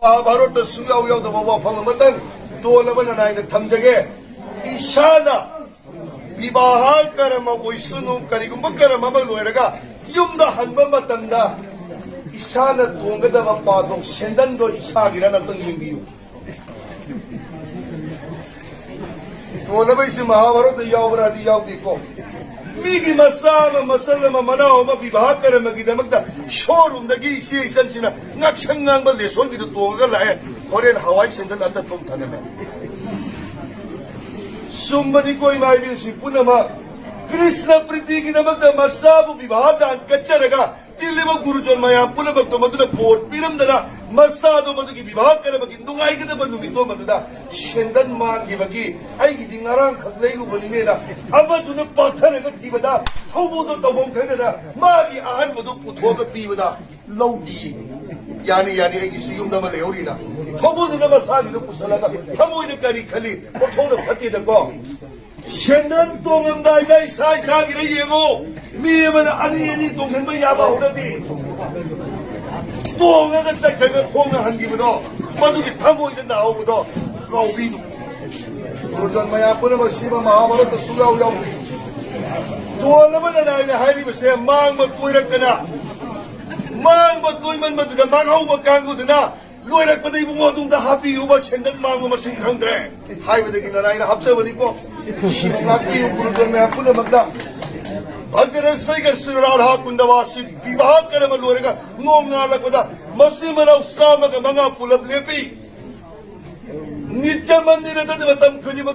바로 수야우야우도 와파는 도라만 나이는 탐정에 이샤나 비바할 까라마 오이스누 까리고 먹까라마 로에라가 юм다 한번 맞단다 이샤나 동가다가 빠도 신단도 이샤기라는 어떤 의미요 도라바 이시 마하바로도 야우라디 야우디고 미기 마사마 마살라마 마나오마 비바할 까라마 기다막다 쇼룸다기 이시에 있었지나 낙창낭발 내 손기도 도가 라에 거래는 하와이 신단 안다 통타네메 Sumbani ko imaibin si punama Krishna priti kinamagda masabu bibahatan kacharaga tilima gurujon maya punabag to maduna port piram dana masado madugi bibah kara magin dungai kita bandungi to maduda shendan mangi bagi ay gidingarang kaglay ko baninera ama duna pathanaga tibada thobodo tobong kagada magi ahan madu puthoga pibada laudi yani ay isiyum dama leorina thobodo na masagi do pusalaga thamoida kari khali pothoda phati da ko Shendan tongam dai dai sai sa gira yego mi mana ani tonghen ma yaba hodati tonga ga sa jaga khonga hangibudo madugi thamoida naobudo kaubidu Gurujan maya puna ma shiva mahabharata sugau yaudi tola mana dai na hairi ba se mang ma toirakana mang ba toiman maduga mangau ba kanguduna loirak padai bungo tungda happy uba shendan mang ma sing khangdre hai badagi naraina hapsabani ko Shivangaki Gurujan maya puna magda Bhagara Saigar Sirarha Kundavasi Vivaha Karama Lorega Nonga Lakvada Masimana Usamaga Manga Pulab Lepi Nitya Mandira Tadivatam Kudima